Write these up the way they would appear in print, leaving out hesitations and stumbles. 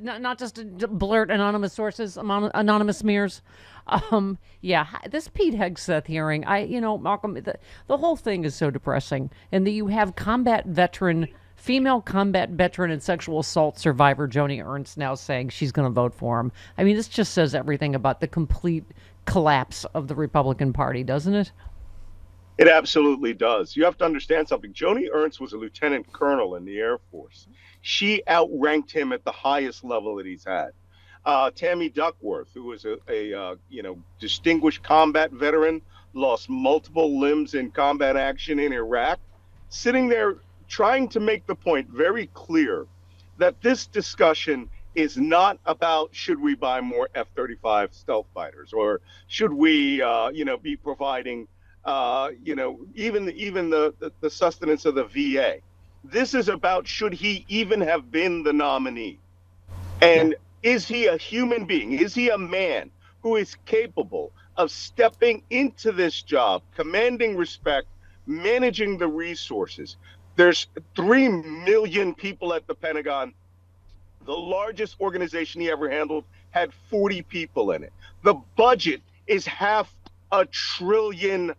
Not just to blurt anonymous sources, anonymous smears. Yeah, this Pete Hegseth hearing, Malcolm, the whole thing is so depressing. And that you have female combat veteran and sexual assault survivor Jodi Ernst now saying she's going to vote for him. I mean, this just says everything about the complete collapse of the Republican Party, doesn't it? It absolutely does. You have to understand something. Joni Ernst was a lieutenant colonel in the Air Force. She outranked him at the highest level that he's had. Tammy Duckworth, who was a distinguished combat veteran, lost multiple limbs in combat action in Iraq, sitting there trying to make the point very clear that this discussion is not about should we buy more F-35 stealth fighters, or should we, be providing even the sustenance of the VA. This is about should he even have been the nominee? And is he a human being? Is he a man who is capable of stepping into this job, commanding respect, managing the resources? There's 3 million people at the Pentagon. The largest organization he ever handled had 40 people in it. The budget is $500 billion.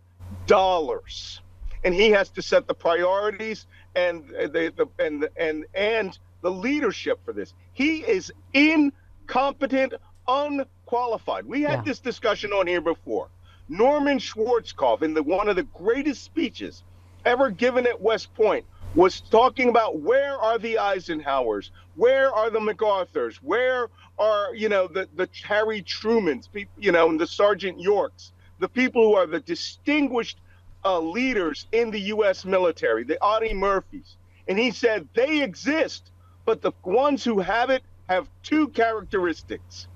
And he has to set the priorities and the leadership for this. He is incompetent, unqualified. We had this discussion on here before. Norman Schwarzkopf, in one of the greatest speeches ever given at West Point, was talking about where are the Eisenhowers, where are the MacArthurs, where are the Harry Trumans, and the Sergeant Yorks, the people who are the distinguished leaders in the U.S. military, the Audie Murphys. And he said they exist, but the ones who have it have 2 characteristics: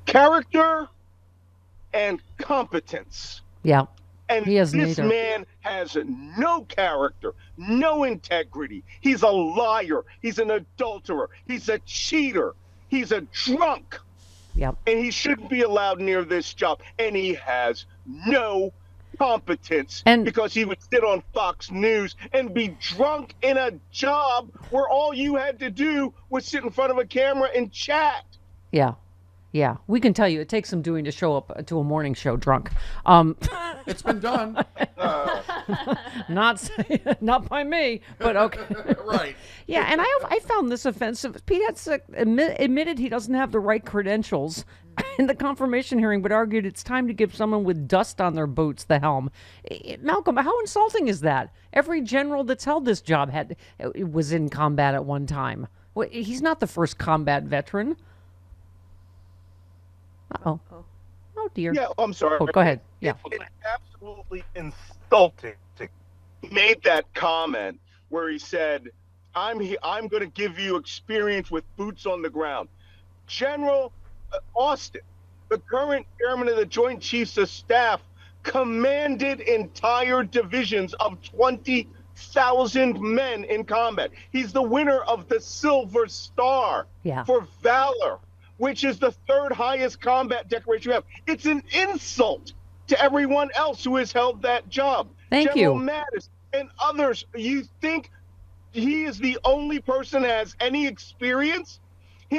character and competence. Yeah. And this man has no character, no integrity. He's a liar. He's an adulterer. He's a cheater. He's a drunk. Yep. And he shouldn't be allowed near this job. And he has no competence because he would sit on Fox News and be drunk in a job where all you had to do was sit in front of a camera and chat. Yeah. Yeah, we can tell you it takes some doing to show up to a morning show drunk. It's been done. Not by me, but okay. Right. Yeah, and I found this offensive. Pete Hegseth admitted he doesn't have the right credentials in the confirmation hearing, but argued it's time to give someone with dust on their boots the helm. Malcolm, how insulting is that? Every general that's held this job was in combat at one time. Well, he's not the first combat veteran. Uh-oh. Oh, dear. Yeah, I'm sorry. Oh, go ahead. Yeah. It's absolutely insulting. He made that comment where he said, I'm going to give you experience with boots on the ground. General Austin, the current chairman of the Joint Chiefs of Staff, commanded entire divisions of 20,000 men in combat. He's the winner of the Silver Star for valor, which is the 3rd highest combat decoration you have. It's an insult to everyone else who has held that job. Thank General you. Mattis and others. You think he is the only person that has any experience?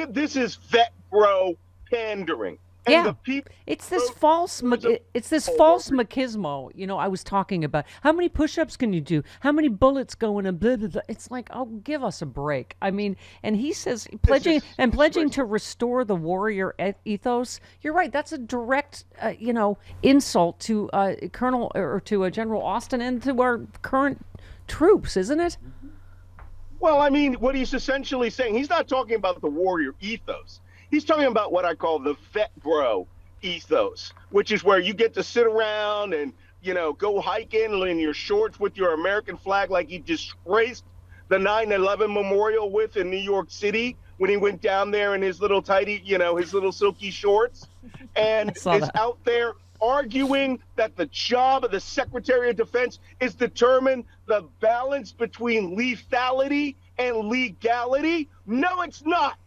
This is vet bro pandering. And it's this false machismo. I was talking about how many push-ups can you do? How many bullets go in a blah, blah, blah. It's like, oh, give us a break. I mean, and he says pledging to restore the warrior ethos. You're right. That's a direct, insult to Colonel or to General Austin and to our current troops, isn't it? Well, I mean, what he's essentially saying, he's not talking about the warrior ethos. He's talking about what I call the vet bro ethos, which is where you get to sit around and, go hiking in your shorts with your American flag like he disgraced the 9/11 memorial with in New York City when he went down there in his little tidy, his little silky shorts, and is out there arguing that the job of the Secretary of Defense is determine the balance between lethality and legality. No, it's not.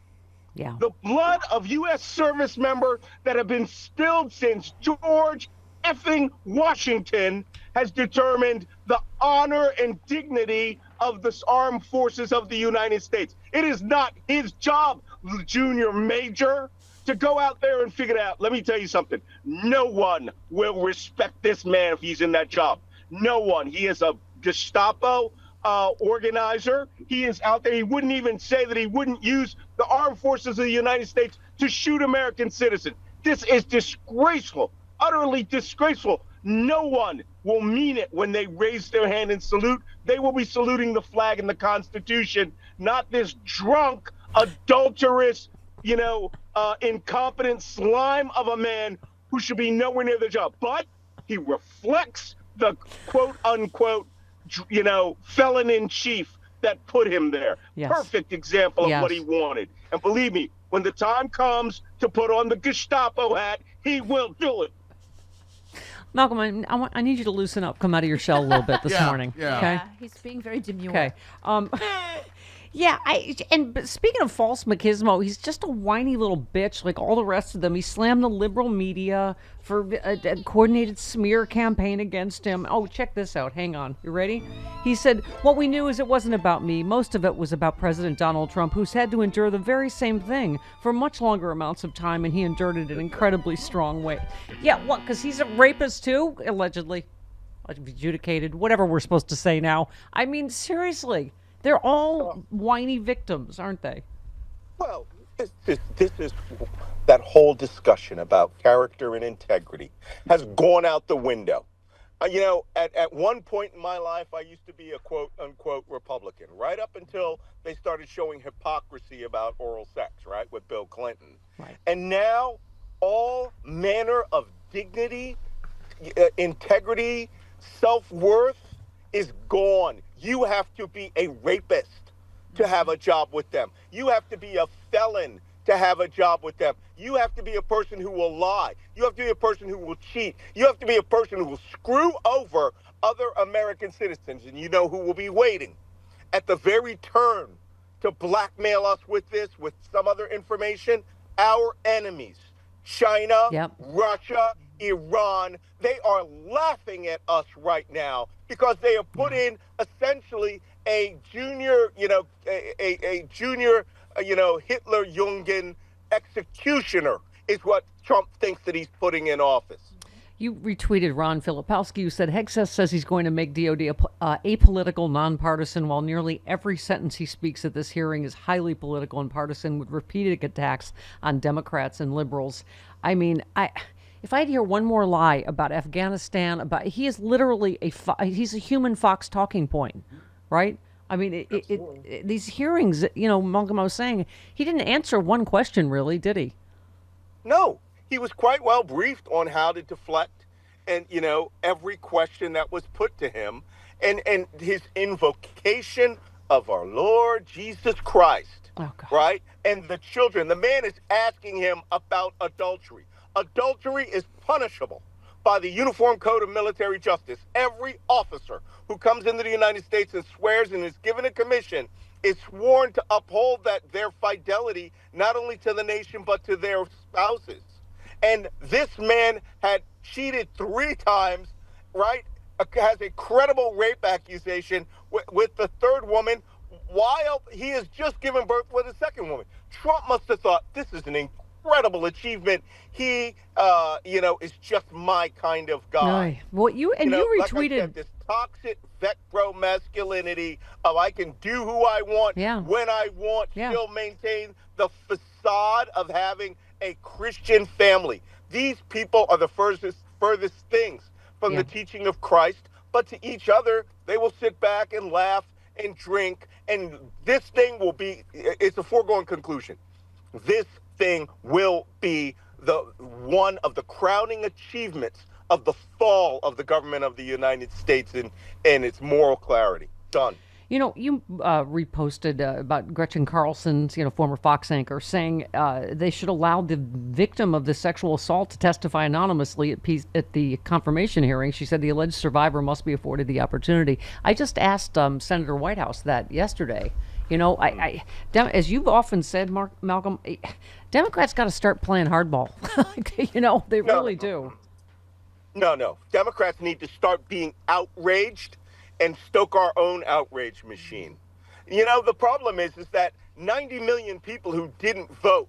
Yeah. The blood of U.S. service members that have been spilled since George effing Washington has determined the honor and dignity of the armed forces of the United States. It is not his job, junior major to go out there and figure it out. Let me tell you something. No one will respect this man if he's in that job. No one. He is a Gestapo organizer. He is out there. He wouldn't even say that he wouldn't use the armed forces of the United States to shoot American citizens. This is disgraceful, utterly disgraceful. No one will mean it when they raise their hand and salute. They will be saluting the flag and the Constitution, not this drunk, adulterous, incompetent slime of a man who should be nowhere near the job. But he reflects the quote unquote, felon in chief that put him there. Yes. Perfect example of what he wanted. And believe me, when the time comes to put on the Gestapo hat, he will do it. Malcolm, I need you to loosen up, come out of your shell a little bit this morning. Yeah. Okay. Yeah, he's being very demure. Okay. Yeah, but speaking of false machismo, he's just a whiny little bitch like all the rest of them. He slammed the liberal media for a coordinated smear campaign against him. Oh, check this out. Hang on. You ready? He said, what we knew is it wasn't about me. Most of it was about President Donald Trump, who's had to endure the very same thing for much longer amounts of time, and he endured it in an incredibly strong way. Yeah, what, because he's a rapist too? Allegedly. Adjudicated. Whatever we're supposed to say now. I mean, seriously. They're all whiny victims, aren't they? Well, this is that whole discussion about character and integrity has gone out the window. At one point in my life, I used to be a quote unquote Republican, right up until they started showing hypocrisy about oral sex, right, with Bill Clinton. Right. And now all manner of dignity, integrity, self-worth is gone. You have to be a rapist to have a job with them. You have to be a felon to have a job with them. You have to be a person who will lie. You have to be a person who will cheat. You have to be a person who will screw over other American citizens. And you know who will be waiting at the very turn to blackmail us with this, with some other information? Our enemies. China, Yep. Russia, Iran, they are laughing at us right now because they have put in essentially a junior, a junior, Hitler-Jungen executioner is what Trump thinks that he's putting in office. You retweeted Ron Filipowski, who said Hegseth says he's going to make DOD apolitical, nonpartisan, while nearly every sentence he speaks at this hearing is highly political and partisan, with repeated attacks on Democrats and liberals. I mean, if I'd hear one more lie about Afghanistan, he is literally he's a human Fox talking point, right? I mean, these hearings, Malcolm, I was saying, he didn't answer one question, really, did he? No, he was quite well briefed on how to deflect and, every question that was put to him and his invocation of our Lord Jesus Christ, right? And the children, the man is asking him about adultery. Adultery is punishable by the Uniform Code of Military Justice. Every officer who comes into the United States and swears and is given a commission is sworn to uphold their fidelity, not only to the nation, but to their spouses. And this man had cheated 3 times, right? Has a credible rape accusation with the third woman while he has just given birth with a second woman. Trump must have thought, this is an incredible achievement. He, is just my kind of guy. Well, you retweeted like I said, this toxic vectro masculinity of I can do who I want when I want, still maintain the facade of having a Christian family. These people are the furthest things from the teaching of Christ, but to each other, they will sit back and laugh and drink, and this thing will be, it's a foregone conclusion. This thing will be one of the crowning achievements of the fall of the government of the United States and its moral clarity. Done. You reposted about Gretchen Carlson's, former Fox anchor, saying they should allow the victim of the sexual assault to testify anonymously at the confirmation hearing. She said the alleged survivor must be afforded the opportunity. I just asked Senator Whitehouse that yesterday. As you've often said, Malcolm, Democrats got to start playing hardball. They really do. No. Democrats need to start being outraged and stoke our own outrage machine. The problem is that 90 million people who didn't vote.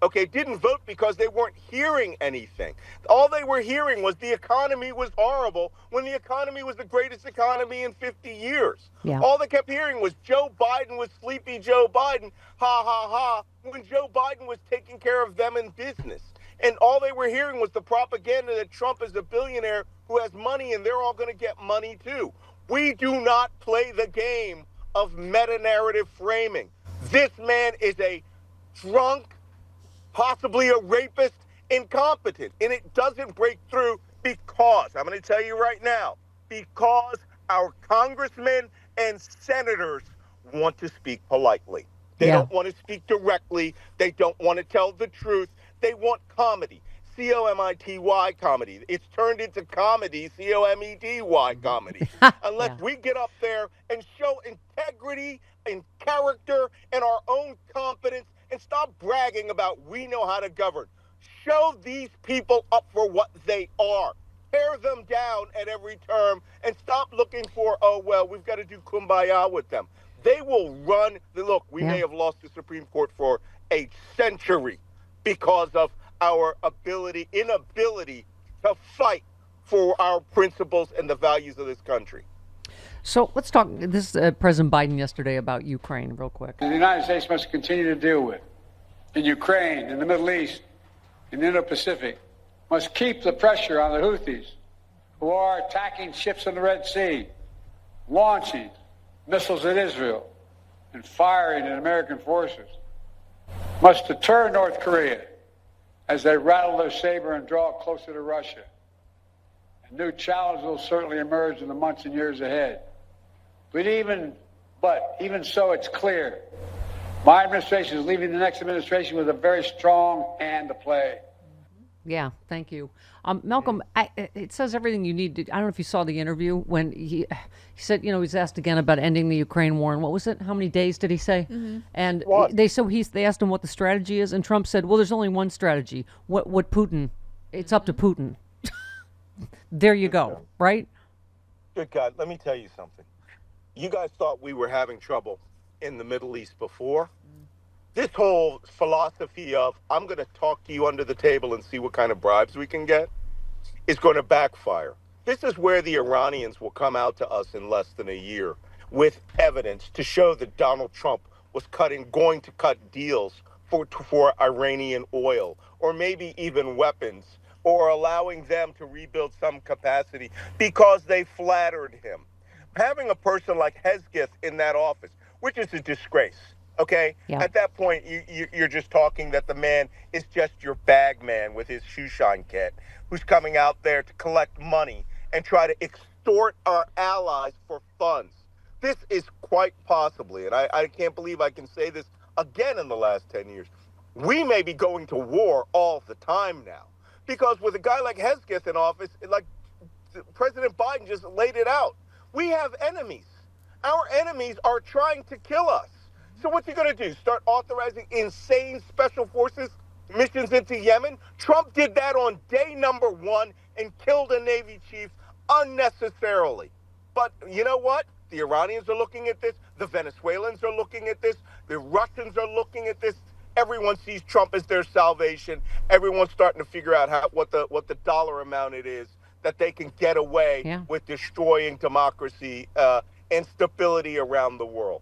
Okay, didn't vote because they weren't hearing anything. All they were hearing was the economy was horrible when the economy was the greatest economy in 50 years. Yeah. All they kept hearing was Joe Biden was sleepy Joe Biden, ha, ha, ha, when Joe Biden was taking care of them in business. And all they were hearing was the propaganda that Trump is a billionaire who has money and they're all going to get money too. We do not play the game of meta-narrative framing. This man is a drunk, possibly a rapist, incompetent. And it doesn't break through because, I'm going to tell you right now, because our congressmen and senators want to speak politely. They don't want to speak directly. They don't want to tell the truth. They want comedy. C-O-M-I-T-Y comedy. It's turned into comedy, C-O-M-E-D-Y comedy. Unless we get up there and show integrity and character and our own competence and stop bragging about we know how to govern. Show these people up for what they are. Tear them down at every term and stop looking for, oh, well, we've got to do kumbaya with them. They will run. Look, we may have lost the Supreme Court for a century because of our inability to fight for our principles and the values of this country. So let's talk. This President Biden yesterday about Ukraine, real quick. The United States must continue to deal with in Ukraine, in the Middle East, in the Indo-Pacific, must keep the pressure on the Houthis, who are attacking ships in the Red Sea, launching missiles at Israel, and firing at American forces. Must deter North Korea as they rattle their saber and draw closer to Russia. And new challenges will certainly emerge in the months and years ahead. But even so, it's clear my administration is leaving the next administration with a very strong hand to play. Yeah, thank you. Malcolm, it says everything you need to. I don't know if you saw the interview when he said, he was asked again about ending the Ukraine war. And what was it? How many days did he say? And they asked him what the strategy is. And Trump said, well, there's only one strategy. What Putin? It's up to Putin. There you go. Right? Good God, let me tell you something. You guys thought we were having trouble in the Middle East before. This whole philosophy of I'm going to talk to you under the table and see what kind of bribes we can get is going to backfire. This is where the Iranians will come out to us in less than a year with evidence to show that Donald Trump was going to cut deals for Iranian oil or maybe even weapons or allowing them to rebuild some capacity because they flattered him. Having a person like Hegseth in that office, which is a disgrace. Okay? Yeah. At that point, you're just talking that the man is just your bag man with his shoe shine kit who's coming out there to collect money and try to extort our allies for funds. This is quite possibly, and I can't believe I can say this again in the last 10 years, we may be going to war all the time now. Because with a guy like Hegseth in office, like President Biden just laid it out, we have enemies. Our enemies are trying to kill us. So what's he going to do? Start authorizing insane special forces missions into Yemen? Trump did that on day number 1 and killed a Navy chief unnecessarily. But you know what? The Iranians are looking at this. The Venezuelans are looking at this. The Russians are looking at this. Everyone sees Trump as their salvation. Everyone's starting to figure out what the dollar amount it is that they can get away with destroying democracy and stability around the world.